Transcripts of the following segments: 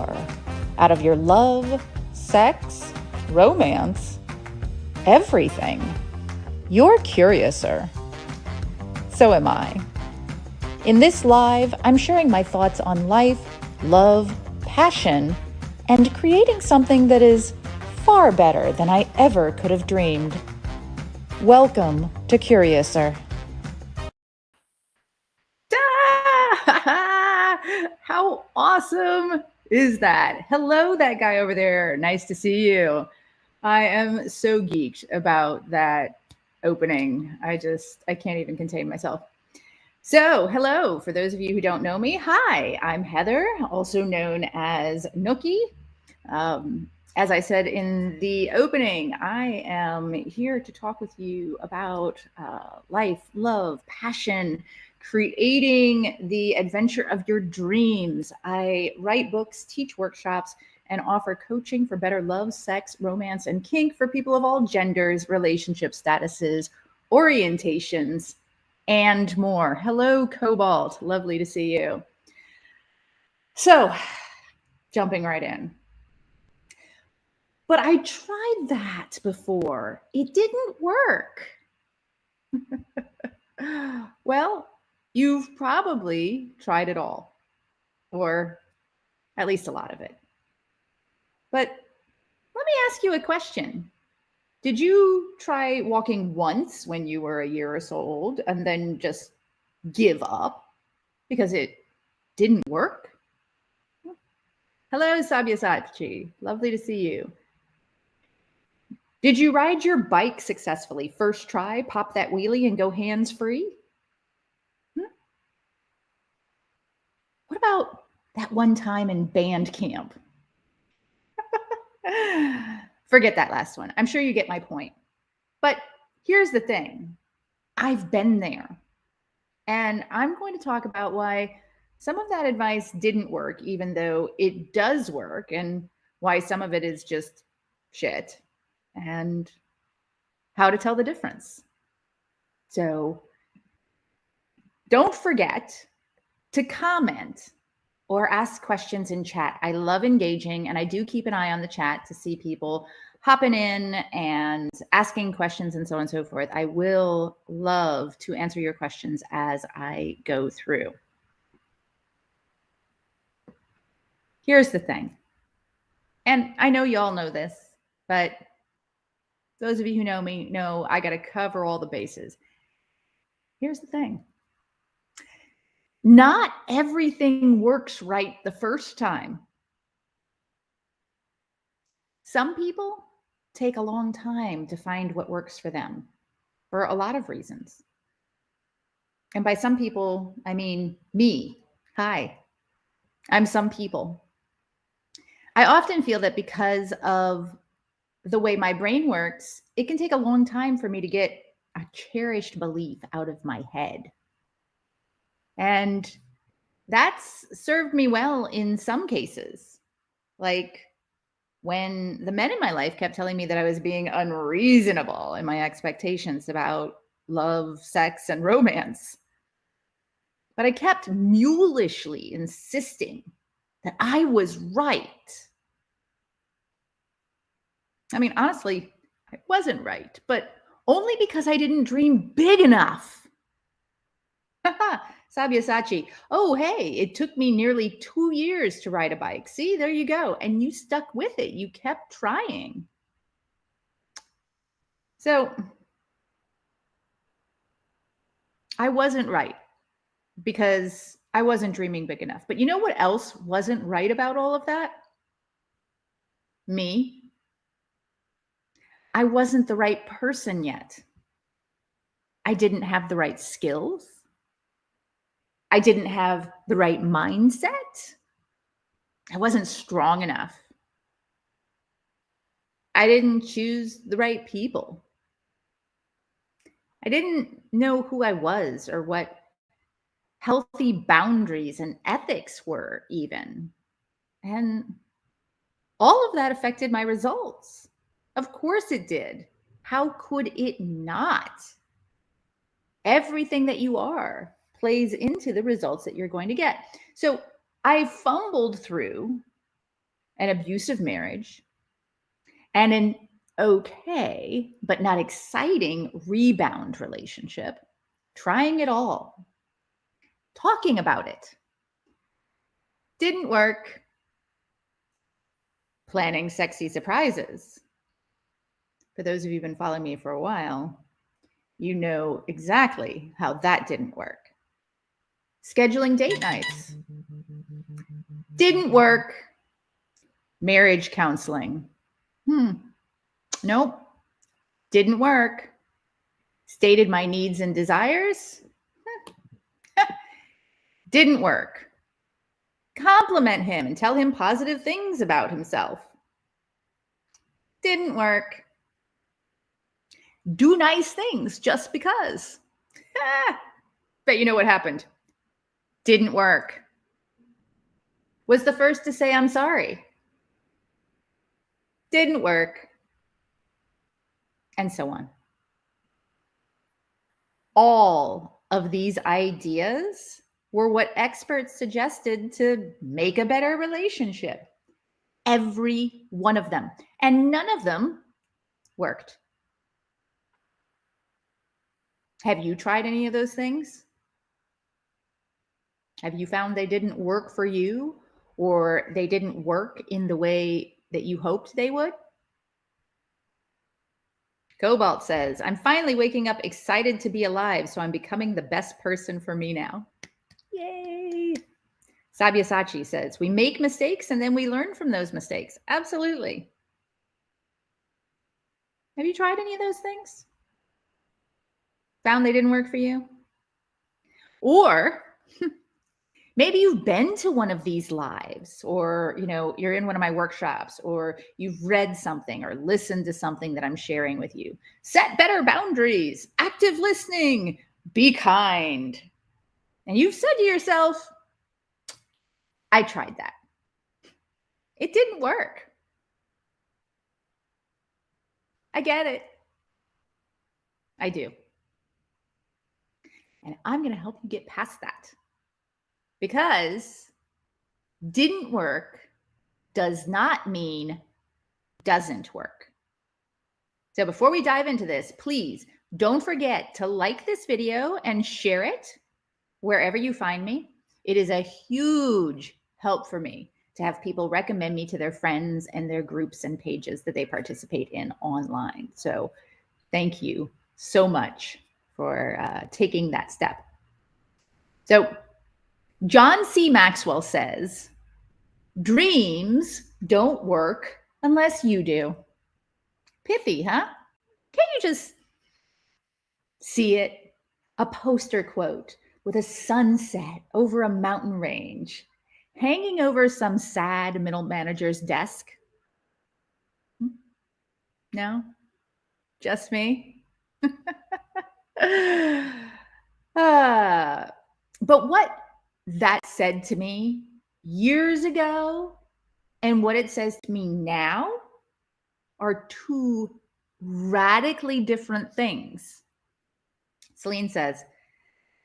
more out of your love, sex, romance, everything. You're curiouser. So am I. In this live, I'm sharing my thoughts on life, love, passion, and creating something that is far better than I ever could have dreamed. Welcome to Curiouser. How awesome is that? Hello, that guy over there. Nice to see you. I am so geeked about that opening. I can't even contain myself. So, hello, for those of you who don't know me. Hi, I'm Heather, also known as Nookie. As I said in the opening, I am here to talk with you about life, love, passion, creating the adventure of your dreams. I write books, teach workshops, and offer coaching for better love, sex, romance, and kink for people of all genders, relationship statuses, orientations, and more. Hello, Cobalt. Lovely to see you. So, jumping right in. But I tried that before. It didn't work. Well, you've probably tried it all, or at least a lot of it. But let me ask you a question. Did you try walking once when you were a year or so old and then just give up because it didn't work? Hello, Sabyasachi. Lovely to see you. Did you ride your bike successfully? First try, pop that wheelie and go hands-free? What about that one time in band camp? Forget that last one. I'm sure you get my point. But here's the thing. I've been there. And I'm going to talk about why some of that advice didn't work, even though it does work, and why some of it is just shit, and how to tell the difference. So don't forget to comment or ask questions in chat. I love engaging, and I do keep an eye on the chat to see people hopping in and asking questions and so on and so forth. I will love to answer your questions as I go through. Here's the thing, and I know y'all know this, but those of you who know me know I got to cover all the bases. Here's the thing. Not everything works right the first time. Some people take a long time to find what works for them for a lot of reasons. And by some people, I mean me. Hi, I'm some people. I often feel that because of the way my brain works, it can take a long time for me to get a cherished belief out of my head. And that's served me well in some cases. Like when the men in my life kept telling me that I was being unreasonable in my expectations about love, sex, and romance. But I kept mulishly insisting that I was right. I mean, honestly, I wasn't right, but only because I didn't dream big enough. Sabyasachi. Oh, hey, it took me nearly 2 years to ride a bike. See, there you go. And you stuck with it. You kept trying. So I wasn't right because I wasn't dreaming big enough. But you know what else wasn't right about all of that? Me. I wasn't the right person yet. I didn't have the right skills. I didn't have the right mindset. I wasn't strong enough. I didn't choose the right people. I didn't know who I was or what healthy boundaries and ethics were, even. And all of that affected my results. Of course it did. How could it not? Everything that you are plays into the results that you're going to get. So I fumbled through an abusive marriage, and an okay, but not exciting rebound relationship, trying it all, talking about it, didn't work, planning sexy surprises. For those of you who've been following me for a while, you know exactly how that didn't work. Scheduling date nights didn't work. Marriage counseling. Nope. Didn't work. Stated my needs and desires. Didn't work. Compliment him and tell him positive things about himself. Didn't work. Do nice things just because. But you know what happened? Didn't work. Was the first to say I'm sorry. Didn't work. And so on. All of these ideas were what experts suggested to make a better relationship. Every one of them. And none of them worked. Have you tried any of those things? Have you found they didn't work for you, or they didn't work in the way that you hoped they would? Cobalt says, I'm finally waking up excited to be alive, so I'm becoming the best person for me now. Yay. Sabyasachi says, we make mistakes and then we learn from those mistakes. Absolutely. Have you tried any of those things? Found they didn't work for you? Or maybe you've been to one of these lives, or you're in one of my workshops, or you've read something or listened to something that I'm sharing with you. Set better boundaries, active listening, be kind. And you've said to yourself, I tried that. It didn't work. I get it. I do. And I'm going to help you get past that. Because didn't work does not mean doesn't work. So before we dive into this, please don't forget to like this video and share it wherever you find me. It is a huge help for me to have people recommend me to their friends and their groups and pages that they participate in online. So thank you so much for taking that step. So John C. Maxwell says, dreams don't work unless you do. Pithy, huh? Can't you just see it? A poster quote with a sunset over a mountain range, hanging over some sad middle manager's desk. No? Just me? But what that said to me years ago and what it says to me now are two radically different things. Celine says,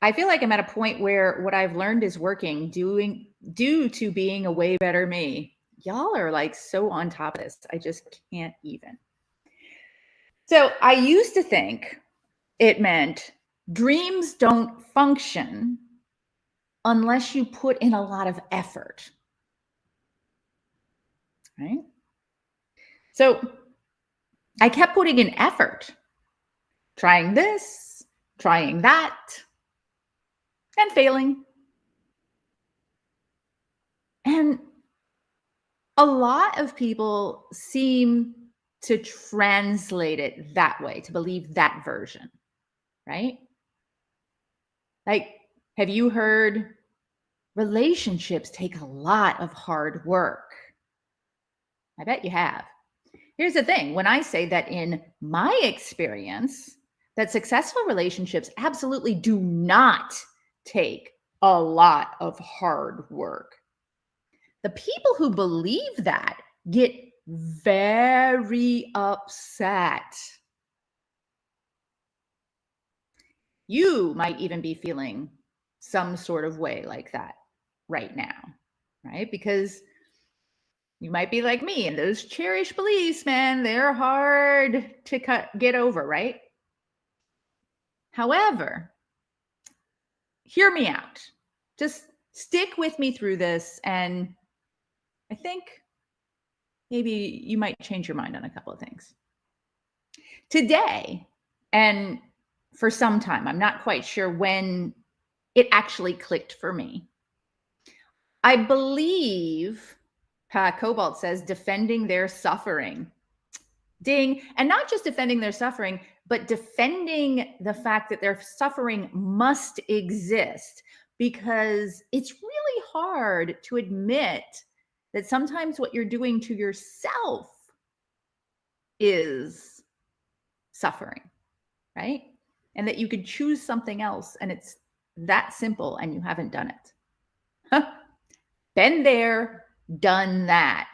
I feel like I'm at a point where what I've learned is working due to being a way better me. Y'all are like so on top of this. I just can't even. So I used to think it meant dreams don't function unless you put in a lot of effort. Right? So I kept putting in effort, trying this, trying that, and failing. And a lot of people seem to translate it that way, to believe that version, right? Like, have you heard relationships take a lot of hard work? I bet you have. Here's the thing. When I say that in my experience, that successful relationships absolutely do not take a lot of hard work. The people who believe that get very upset. You might even be feeling some sort of way like that right now, right? Because You might be like me, and those cherished beliefs, man, they're hard to get over, right? However, hear me out. Just stick with me through this, and I think maybe you might change your mind on a couple of things. Today, and for some time, I'm not quite sure when it actually clicked for me. I believe Cobalt says defending their suffering. Ding. And not just defending their suffering, but defending the fact that their suffering must exist, because it's really hard to admit that sometimes what you're doing to yourself is suffering, right? And that you could choose something else and it's that simple and you haven't done it. Huh. Been there, done that.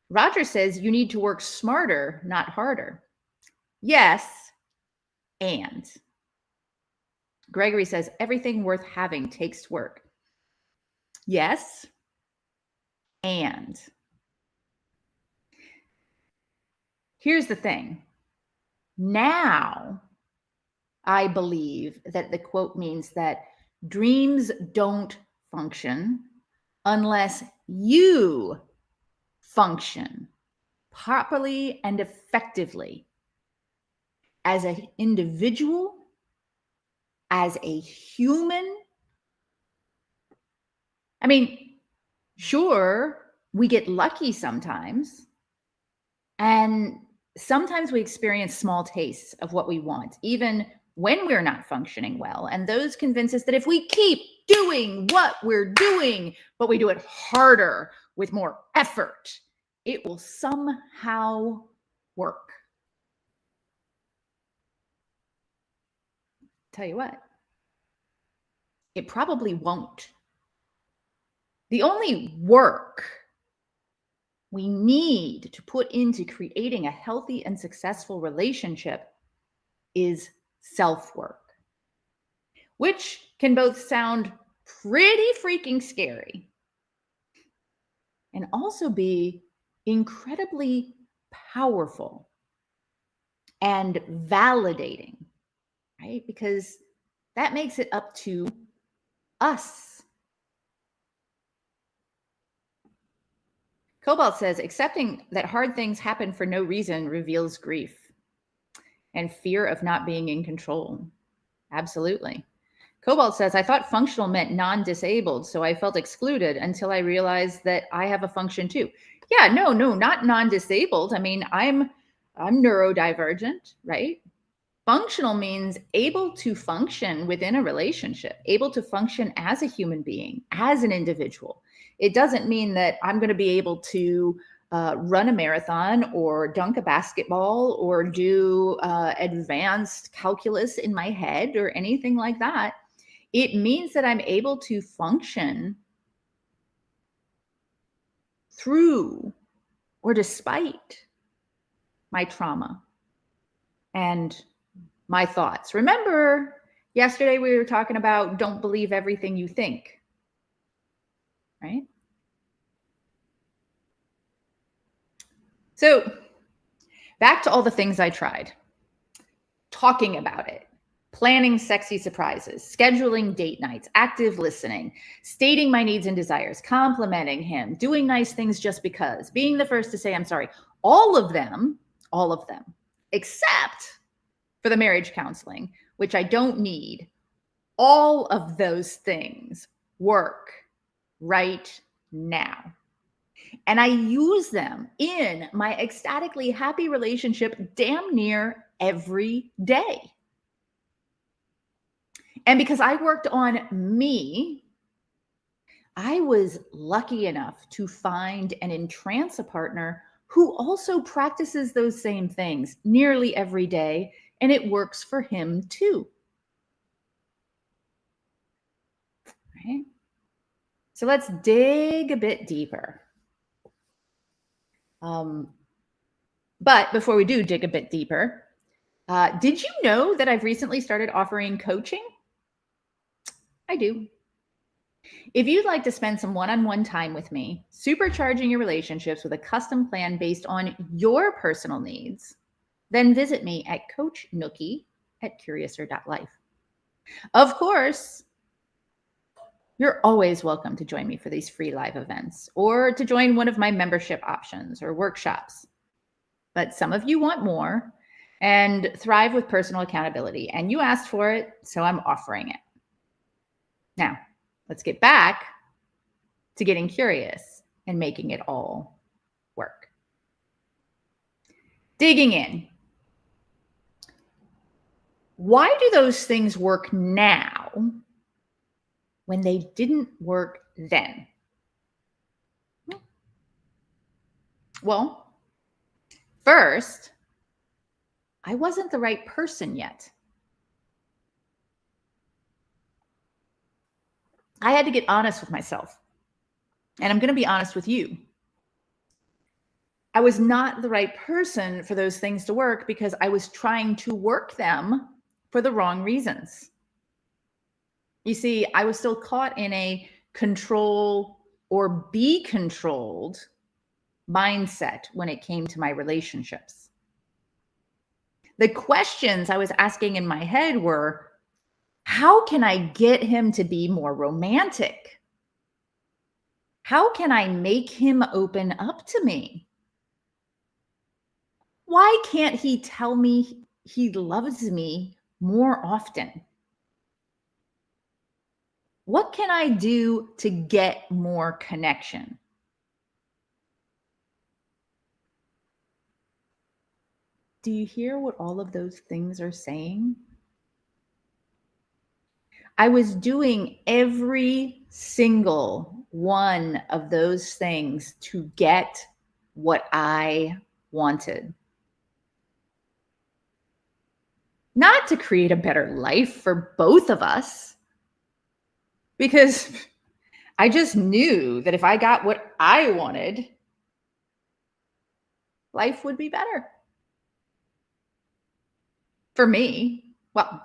Roger says you need to work smarter, not harder. Yes, and. Gregory says everything worth having takes work. Yes, and. Here's the thing. Now, I believe that the quote means that dreams don't function unless you function properly and effectively as an individual, as a human. I mean, sure, we get lucky sometimes, and sometimes we experience small tastes of what we want, even when we're not functioning well. And those convince us that if we keep doing what we're doing, but we do it harder with more effort, it will somehow work. Tell you what, it probably won't. The only work we need to put into creating a healthy and successful relationship is self-work, which can both sound pretty freaking scary and also be incredibly powerful and validating, right? Because that makes it up to us. Cobalt says, accepting that hard things happen for no reason reveals grief and fear of not being in control. Absolutely. Cobalt says, I thought functional meant non-disabled, so I felt excluded until I realized that I have a function too. Yeah, no, not non-disabled. I mean, I'm neurodivergent, right? Functional means able to function within a relationship, able to function as a human being, as an individual. It doesn't mean that I'm going to be able to run a marathon or dunk a basketball or do advanced calculus in my head or anything like that. It means that I'm able to function through or despite my trauma and my thoughts. Remember, yesterday we were talking about don't believe everything you think, right? So back to all the things I tried. Talking about it, planning sexy surprises, scheduling date nights, active listening, stating my needs and desires, complimenting him, doing nice things just because, being the first to say I'm sorry. All of them, except for the marriage counseling, which I don't need. All of those things work right now. And I use them in my ecstatically happy relationship damn near every day. And because I worked on me, I was lucky enough to find and entrance a partner who also practices those same things nearly every day, and it works for him too. Right? So let's dig a bit deeper. But before we do dig a bit deeper, did you know that I've recently started offering coaching? I do. If you'd like to spend some one-on-one time with me, supercharging your relationships with a custom plan based on your personal needs, then visit me at Coach Nookie at curiouser.life. Of course, you're always welcome to join me for these free live events or to join one of my membership options or workshops. But some of you want more and thrive with personal accountability, and you asked for it, so I'm offering it. Now, let's get back to getting curious and making it all work. Digging in. Why do those things work now when they didn't work then? Well, first, I wasn't the right person yet. I had to get honest with myself. And I'm going to be honest with you. I was not the right person for those things to work because I was trying to work them for the wrong reasons. You see, I was still caught in a control or be controlled mindset when it came to my relationships. The questions I was asking in my head were, how can I get him to be more romantic? How can I make him open up to me? Why can't he tell me he loves me more often? What can I do to get more connection? Do you hear what all of those things are saying? I was doing every single one of those things to get what I wanted. Not to create a better life for both of us, because I just knew that if I got what I wanted, life would be better. For me, well,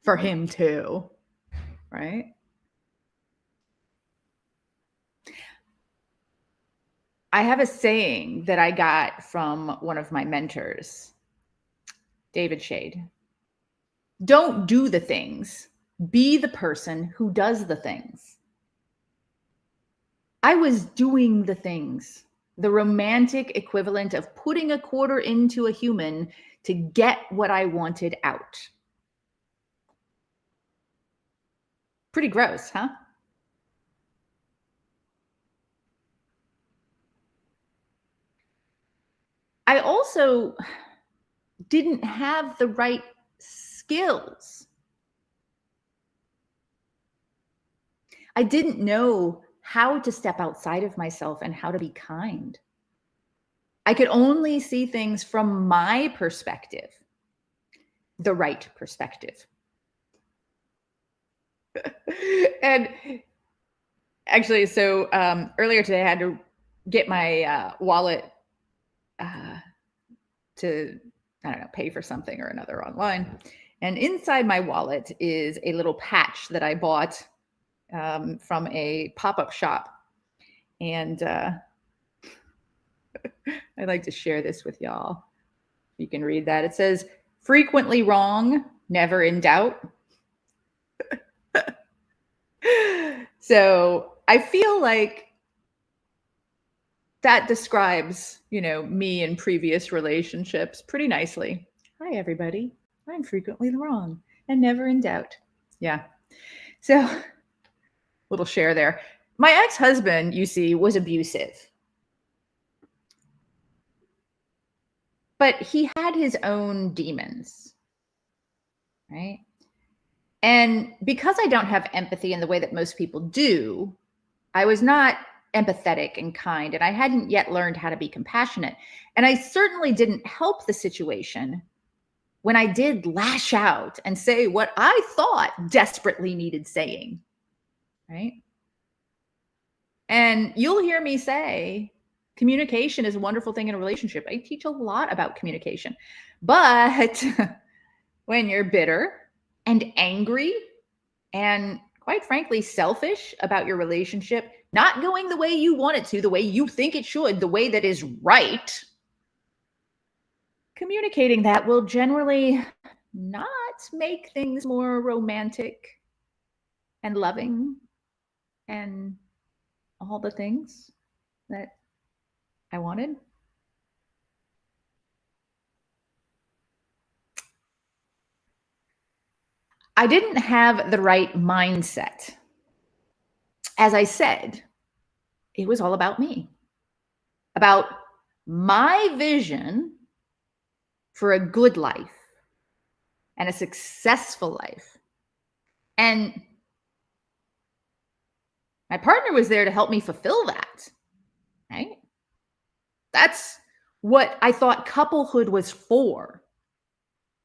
for him too, right? I have a saying that I got from one of my mentors, David Shade. Don't do the things, be the person who does the things. I was doing the things, the romantic equivalent of putting a quarter into a human to get what I wanted out. Pretty gross, huh? I also didn't have the right skills. I didn't know how to step outside of myself and how to be kind. I could only see things from my perspective, the right perspective. And actually, so earlier today, I had to get my wallet to, I don't know, pay for something or another online. And inside my wallet is a little patch that I bought from a pop-up shop. And I'd like to share this with y'all. You can read that. It says, frequently wrong, never in doubt. So I feel like that describes, me in previous relationships pretty nicely. Hi, everybody. I'm frequently wrong and never in doubt. Yeah. So, little share there. My ex-husband, you see, was abusive. But he had his own demons, right? And because I don't have empathy in the way that most people do, I was not empathetic and kind, and I hadn't yet learned how to be compassionate. And I certainly didn't help the situation when I did lash out and say what I thought desperately needed saying, right? And you'll hear me say, communication is a wonderful thing in a relationship. I teach a lot about communication. But when you're bitter and angry and quite frankly, selfish about your relationship, not going the way you want it to, the way you think it should, the way that is right, communicating that will generally not make things more romantic and loving and all the things that I wanted. I didn't have the right mindset. As I said, it was all about me, about my vision for a good life and a successful life. And my partner was there to help me fulfill that, right? That's what I thought couplehood was for.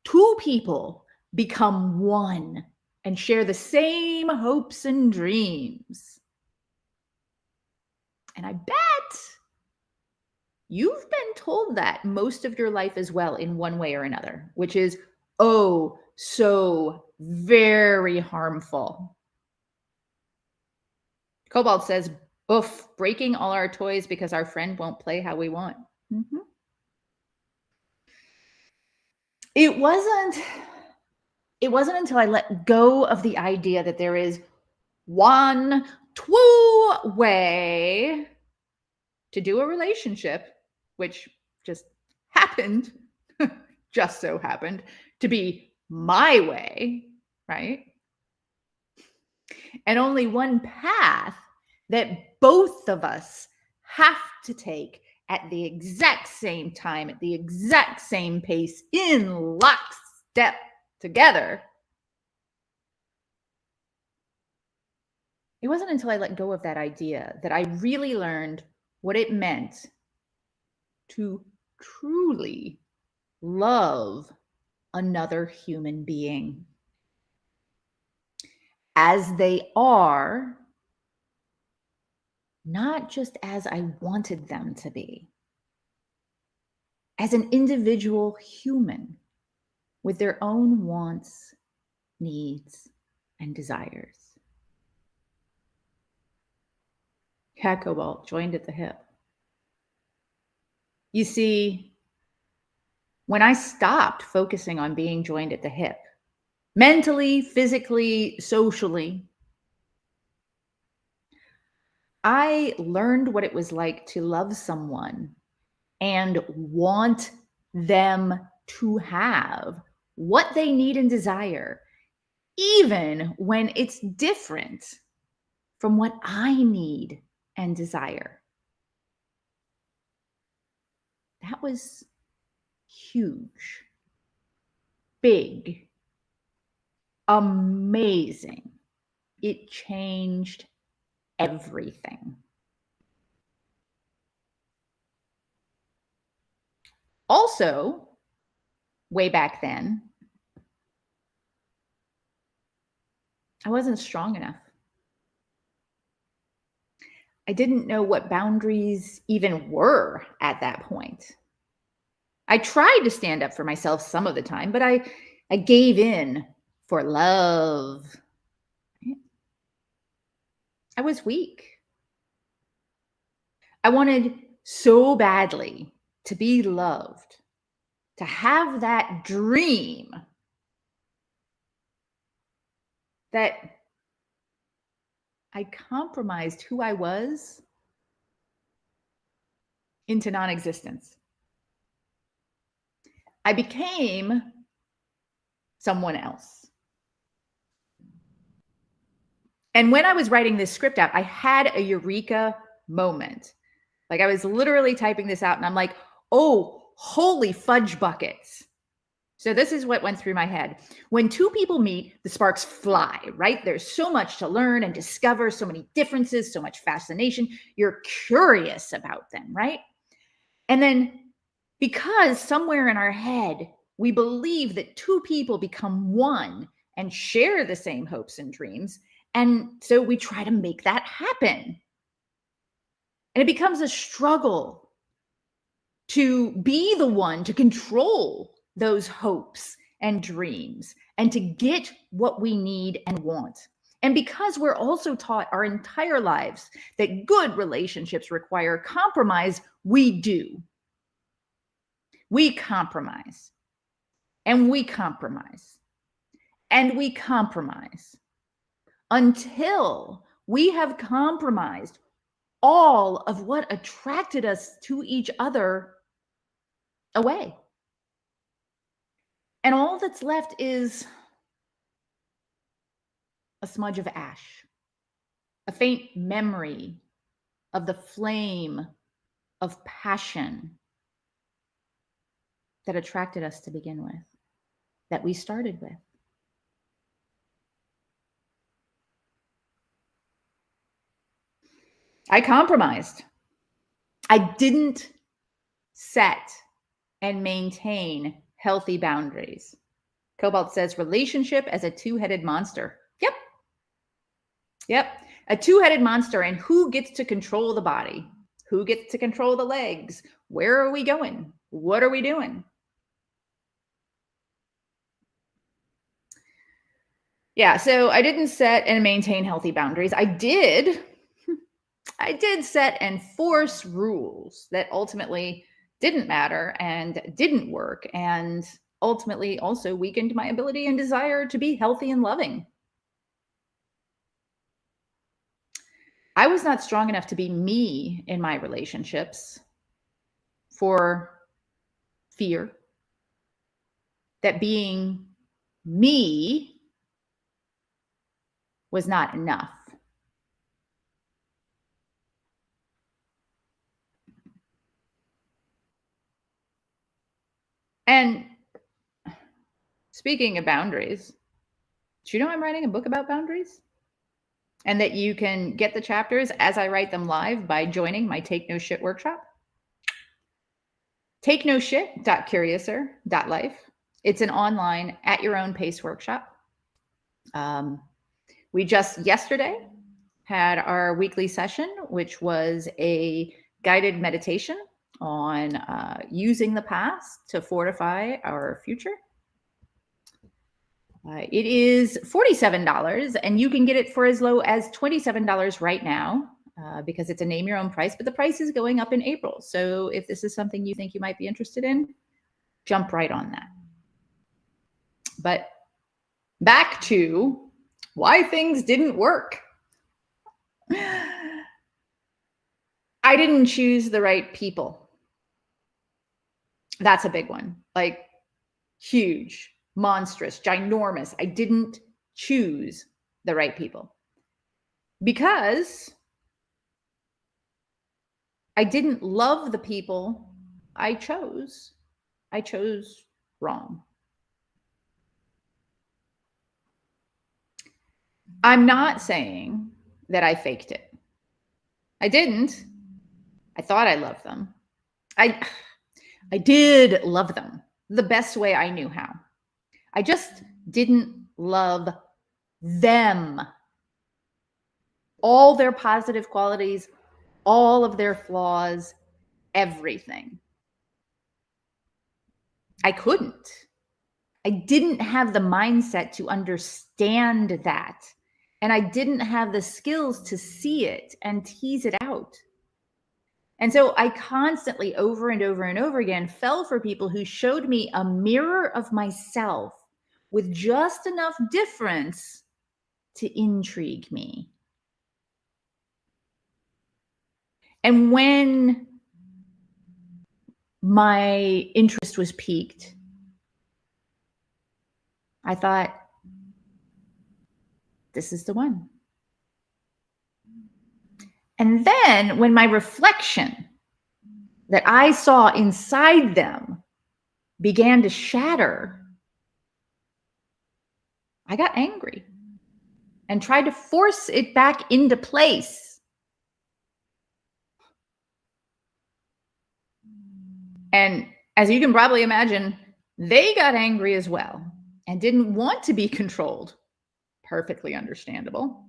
Two people become one and share the same hopes and dreams. And I bet you've been told that most of your life as well in one way or another, which is, oh, so very harmful. Cobalt says, oof, breaking all our toys because our friend won't play how we want. Mm-hmm. It wasn't until I let go of the idea that there is one true way to do a relationship, which just happened, just so happened to be my way, right? And only one path that both of us have to take at the exact same time, at the exact same pace, in lockstep together. It wasn't until I let go of that idea that I really learned what it meant to truly love another human being as they are, not just as I wanted them to be, as an individual human with their own wants, needs, and desires. Yeah, Cobalt, joined at the hip. You see, when I stopped focusing on being joined at the hip, mentally, physically, socially, I learned what it was like to love someone and want them to have what they need and desire, even when it's different from what I need and desire. That was huge, big, amazing. It changed everything. Also, way back then, I wasn't strong enough. I didn't know what boundaries even were at that point. I tried to stand up for myself some of the time, but I gave in for love. I was weak. I wanted so badly to be loved, to have that dream, that I compromised who I was into non-existence. I became someone else. And when I was writing this script out, I had a eureka moment. Like I was literally typing this out and I'm like, oh, holy fudge buckets. So this is what went through my head. When two people meet, the sparks fly, right? There's so much to learn and discover, so many differences, so much fascination. You're curious about them, right? And then because somewhere in our head, we believe that two people become one and share the same hopes and dreams. And so we try to make that happen. And it becomes a struggle to be the one to control those hopes and dreams and to get what we need and want. And because we're also taught our entire lives that good relationships require compromise, we do. We compromise, and we compromise, and we compromise until we have compromised all of what attracted us to each other away. And all that's left is a smudge of ash, a faint memory of the flame of passion that attracted us to begin with, that we started with. I compromised. I didn't set and maintain healthy boundaries. Cobalt says relationship as a two-headed monster. Yep. A two-headed monster. And who gets to control the body? Who gets to control the legs? Where are we going? What are we doing? Yeah, so I didn't set and maintain healthy boundaries. I did set and force rules that ultimately didn't matter and didn't work, and ultimately also weakened my ability and desire to be healthy and loving. I was not strong enough to be me in my relationships for fear that being me was not enough. And speaking of boundaries, do you know I'm writing a book about boundaries? And that you can get the chapters as I write them live by joining my Take No Shit workshop. TakeNoShit.curiouser.life. It's an online at your own pace workshop. We just yesterday had our weekly session, which was a guided meditation on using the past to fortify our future. It is $47, and you can get it for as low as $27 right now because it's a name your own price, but the price is going up in April. So if this is something you think you might be interested in, jump right on that. But back to why things didn't work. I didn't choose the right people. That's a big one. Like huge, monstrous, ginormous. I didn't choose the right people because I didn't love the people I chose. I chose wrong. I'm not saying that I faked it. I didn't. I thought I loved them. I did love them the best way I knew how. I just didn't love them. All their positive qualities, all of their flaws, everything. I couldn't. I didn't have the mindset to understand that. And I didn't have the skills to see it and tease it out. And so I constantly, over and over and over again, fell for people who showed me a mirror of myself with just enough difference to intrigue me. And when my interest was piqued, I thought, this is the one. And then when my reflection that I saw inside them began to shatter, I got angry and tried to force it back into place. And as you can probably imagine, they got angry as well and didn't want to be controlled. Perfectly understandable.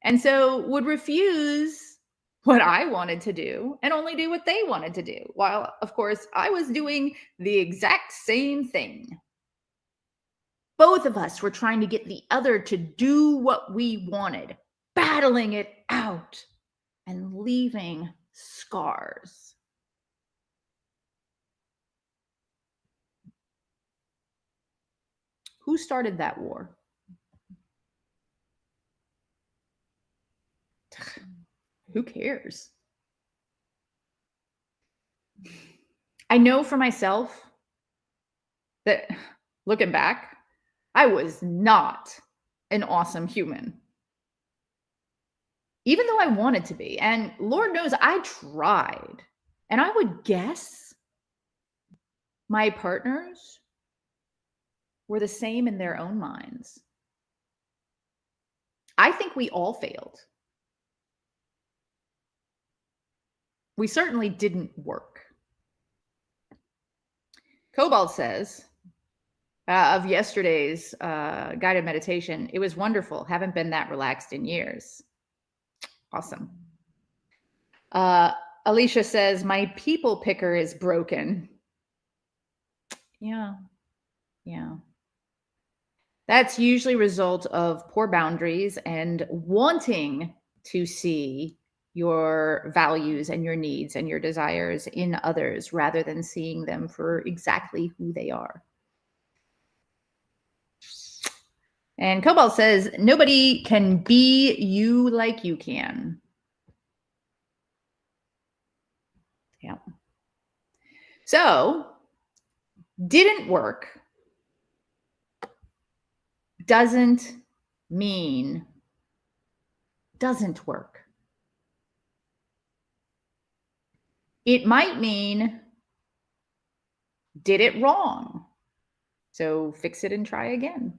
And so would refuse what I wanted to do and only do what they wanted to do, while, of course, I was doing the exact same thing. Both of us were trying to get the other to do what we wanted, battling it out and leaving scars. Who started that war? Who cares? I know for myself that looking back, I was not an awesome human. Even though I wanted to be. And Lord knows I tried. And I would guess my partners were the same in their own minds. I think we all failed. We certainly didn't work. Cobalt says of yesterday's guided meditation, it was wonderful. Haven't been that relaxed in years. Awesome. Alicia says, my people picker is broken. Yeah. That's usually a result of poor boundaries and wanting to see your values and your needs and your desires in others rather than seeing them for exactly who they are. And Cobalt says, nobody can be you like you can. Yeah. So, didn't work doesn't mean doesn't work. It might mean did it wrong. So fix it and try again.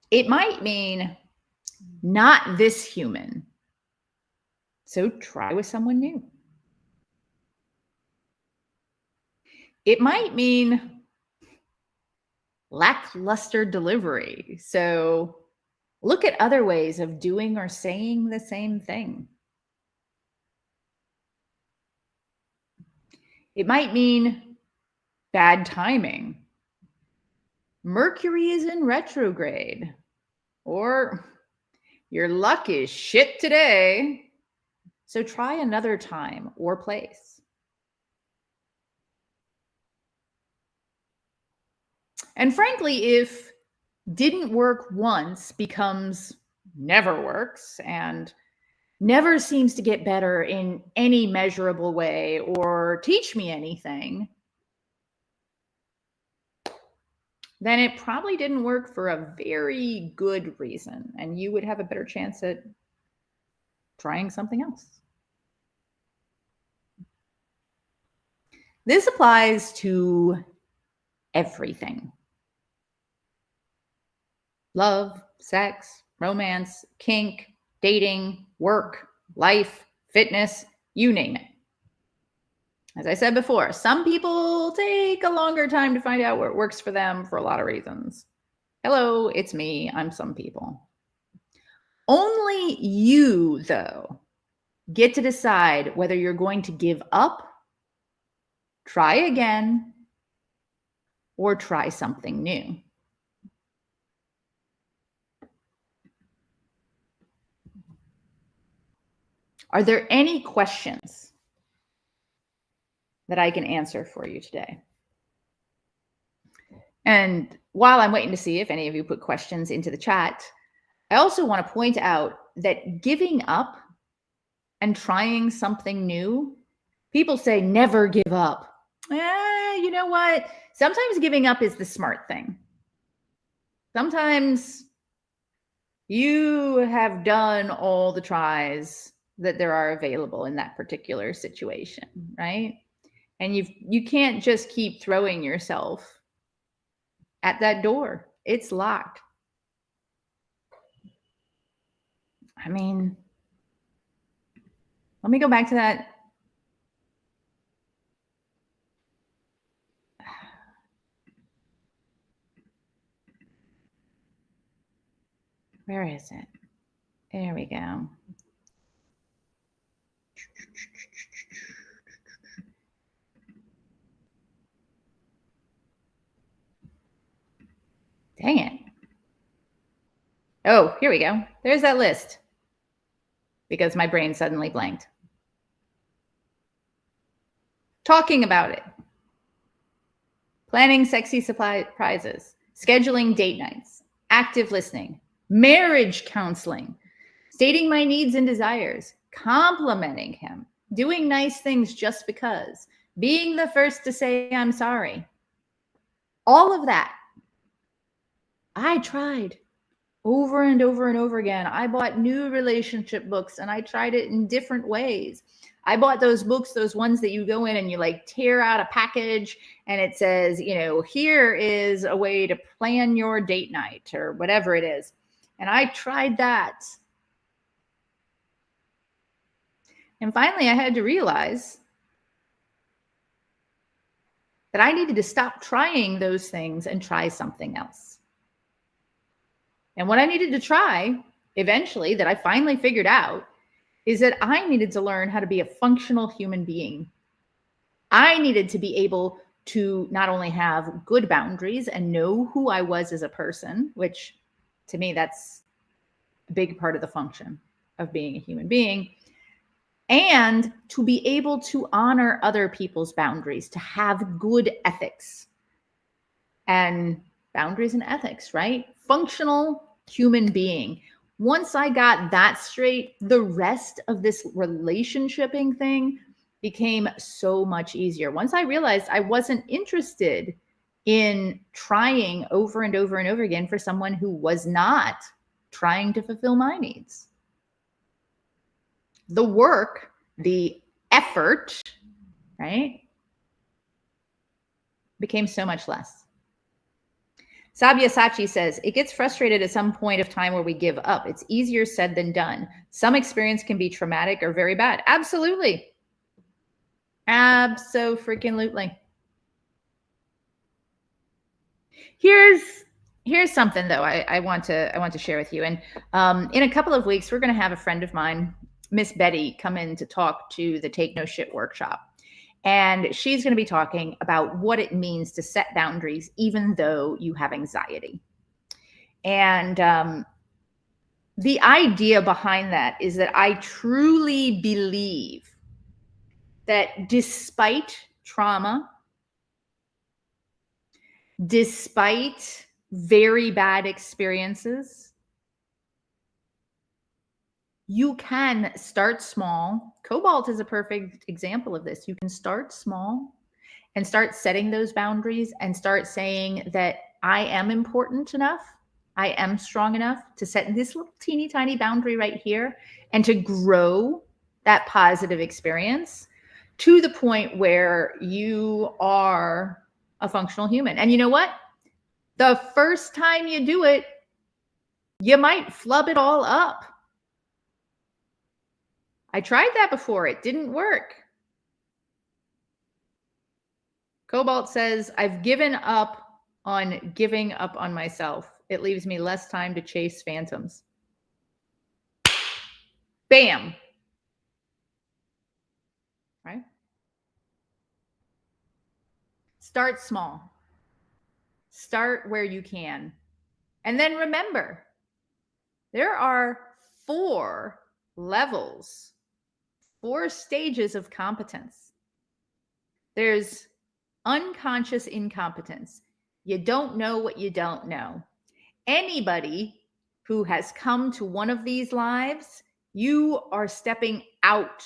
It might mean not this human. So try with someone new. It might mean lackluster delivery. So look at other ways of doing or saying the same thing. It might mean bad timing. Mercury is in retrograde. Or your luck is shit today. So try another time or place. And frankly, if didn't work once becomes never works and never seems to get better in any measurable way or teach me anything, then it probably didn't work for a very good reason. And you would have a better chance at trying something else. This applies to everything. Love, sex, romance, kink, dating, work, life, fitness, you name it. As I said before, some people take a longer time to find out what works for them for a lot of reasons. Hello, it's me. I'm some people. Only you, though, get to decide whether you're going to give up, try again, or try something new. Are there any questions that I can answer for you today? And while I'm waiting to see if any of you put questions into the chat, I also want to point out that giving up and trying something new, people say never give up. You know what? Sometimes giving up is the smart thing. Sometimes you have done all the tries that there are available in that particular situation, right? And you can't just keep throwing yourself at that door. It's locked. I mean, let me go back to that. Where is it? There we go. Oh, here we go. There's that list because my brain suddenly blanked. Talking about it, planning sexy surprises, scheduling date nights, active listening, marriage counseling, stating my needs and desires, complimenting him, doing nice things just because, being the first to say I'm sorry. All of that. I tried over and over and over again. I bought new relationship books and I tried it in different ways. I bought those books, those ones that you go in and you like tear out a package and it says, here is a way to plan your date night or whatever it is. And I tried that. And finally, I had to realize that I needed to stop trying those things and try something else. And what I needed to try eventually, that I finally figured out, is that I needed to learn how to be a functional human being. I needed to be able to not only have good boundaries and know who I was as a person, which to me, that's a big part of the function of being a human being, and to be able to honor other people's boundaries, to have good ethics and boundaries and ethics, right? Functional human being. Once I got that straight, the rest of this relationshiping thing became so much easier. Once I realized I wasn't interested in trying over and over and over again for someone who was not trying to fulfill my needs. The work, the effort, right, became so much less. Sabyasachi says, it gets frustrated at some point of time where we give up. It's easier said than done. Some experience can be traumatic or very bad. Absolutely. Abso-freaking-lutely. Here's something though I want to share with you. And in a couple of weeks, we're going to have a friend of mine, Miss Betty, come in to talk to the Take No Shit workshop. And she's going to be talking about what it means to set boundaries, even though you have anxiety. And the idea behind that is that I truly believe that despite trauma, despite very bad experiences, you can start small. Cobalt is a perfect example of this. You can start small and start setting those boundaries and start saying that I am important enough, I am strong enough to set this little teeny tiny boundary right here and to grow that positive experience to the point where you are a functional human. And you know what? The first time you do it, you might flub it all up. I tried that before. It didn't work. Cobalt says, I've given up on giving up on myself. It leaves me less time to chase phantoms. Bam. Right? Start small. Start where you can. And then remember, there are 4 levels, 4 stages of competence. There's unconscious incompetence. You don't know what you don't know. Anybody who has come to one of these lives, you are stepping out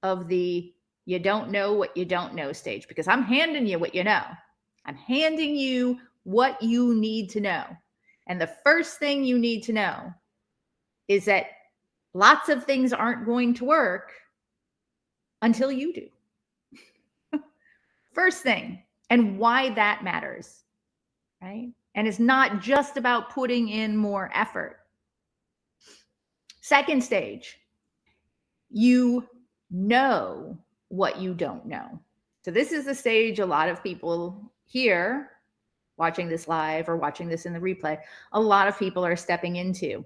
of the you don't know what you don't know stage, because I'm handing you what you know. I'm handing you what you need to know. And the first thing you need to know is that lots of things aren't going to work until you do. First thing, and why that matters, right? And it's not just about putting in more effort. Second stage, you know what you don't know. So this is the stage a lot of people here watching this live or watching this in the replay, a lot of people are stepping into.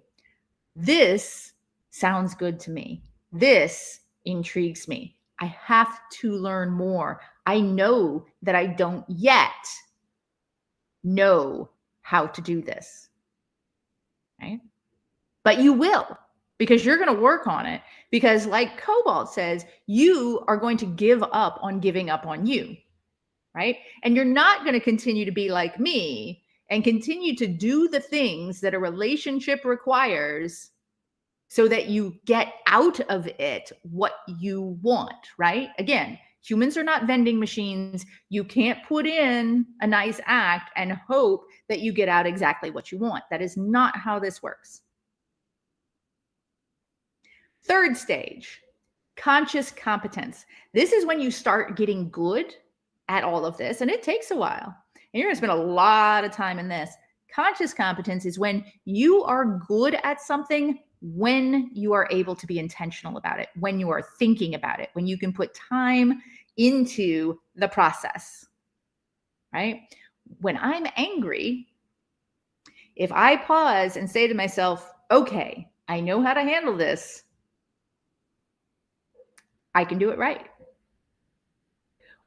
This sounds good to me. This intrigues me. I have to learn more. I know that I don't yet know how to do this. Right? but you will, because you're going to work on it. Because like Cobalt says, you are going to give up on giving up on you, right? And you're not going to continue to be like me and continue to do the things that a relationship requires so that you get out of it what you want, right? Again, humans are not vending machines. You can't put in a nice act and hope that you get out exactly what you want. That is not how this works. Third stage, conscious competence. This is when you start getting good at all of this, and it takes a while. And you're going to spend a lot of time in this. Conscious competence is when you are good at something when you are able to be intentional about it, when you are thinking about it, when you can put time into the process, right? When I'm angry, if I pause and say to myself, okay, I know how to handle this, I can do it right.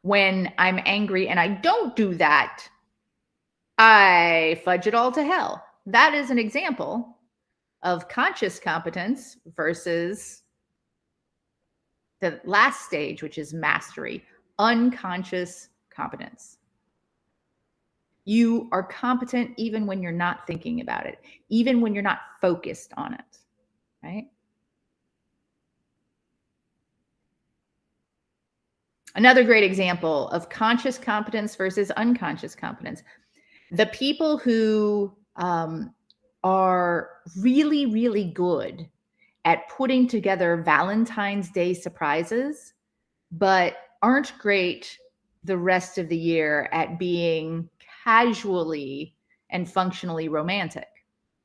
When I'm angry and I don't do that, I fudge it all to hell. That is an example of conscious competence versus the last stage, which is mastery, unconscious competence. You are competent even when you're not thinking about it, even when you're not focused on it, right? Another great example of conscious competence versus unconscious competence. The people who are really, really good at putting together Valentine's Day surprises, but aren't great the rest of the year at being casually and functionally romantic,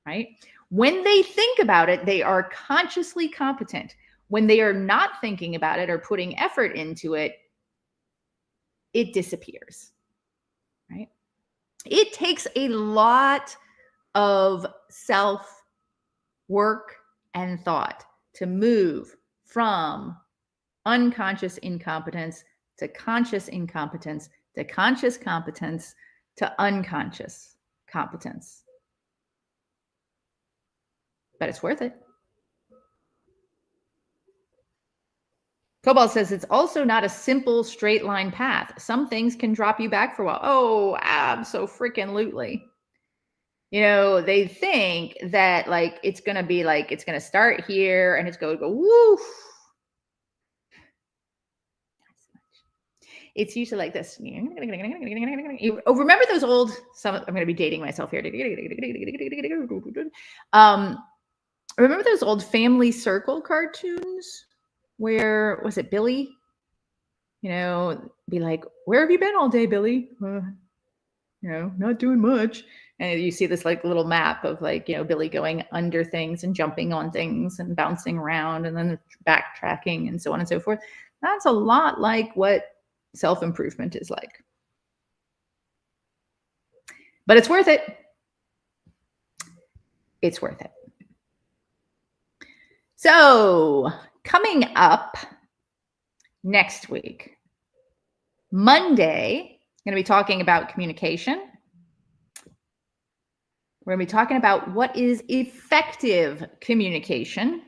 right? When they think about it, they are consciously competent. When they are not thinking about it or putting effort into it, it disappears, right? It takes a lot of self work and thought to move from unconscious incompetence to conscious incompetence to conscious competence to unconscious competence. But it's worth it. Cobalt says it's also not a simple straight line path. Some things can drop you back for a while. Oh, abso-freaking-lutely. You know, they think that like it's going to be like it's going to start here and it's going to go woof. It's usually like this. Oh, remember those old, I'm going to be dating myself here. Remember those old Family Circle cartoons where, was it Billy? You know, be like, where have you been all day, Billy? You know, not doing much. And you see this like little map of like, you know, Billy going under things and jumping on things and bouncing around and then backtracking and so on and so forth. That's a lot like what self-improvement is like. But it's worth it. It's worth it. So coming up next week, Monday, I'm going to be talking about communication. We're going to be talking about what is effective communication.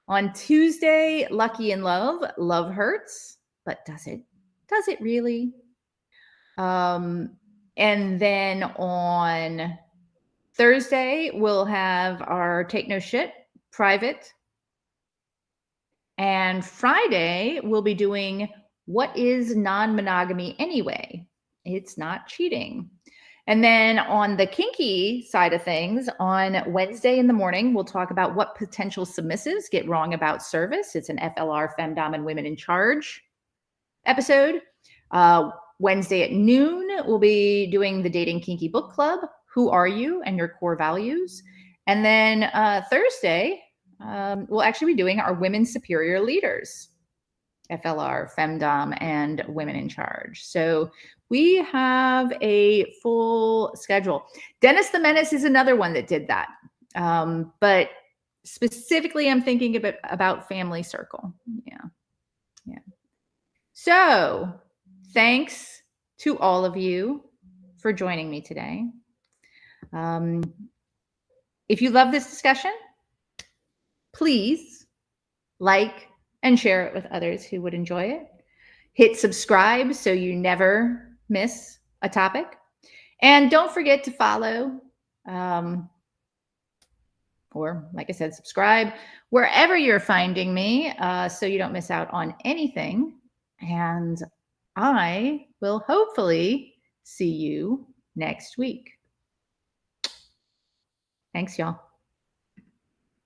On Tuesday, Lucky in Love, love hurts, but does it? Does it really? And then on Thursday, we'll have our Take No Shit private. And Friday, we'll be doing what is non-monogamy anyway? It's not cheating. And then on the kinky side of things, on Wednesday in the morning, we'll talk about what potential submissives get wrong about service. It's an FLR, Femdom, and Women in Charge episode. Wednesday at noon, we'll be doing the Dating Kinky Book Club. Who are you and your core values? And then Thursday, we'll actually be doing our Women Superior Leaders, FLR, Femdom, and Women in Charge. So we have a full schedule. Dennis the Menace is another one that did that. But specifically, I'm thinking about Family Circle. Yeah. So thanks to all of you for joining me today. If you love this discussion, please like and share it with others who would enjoy it. Hit subscribe so you never miss a topic. And don't forget to follow, or like I said, subscribe wherever you're finding me so you don't miss out on anything. And I will hopefully see you next week. Thanks, y'all.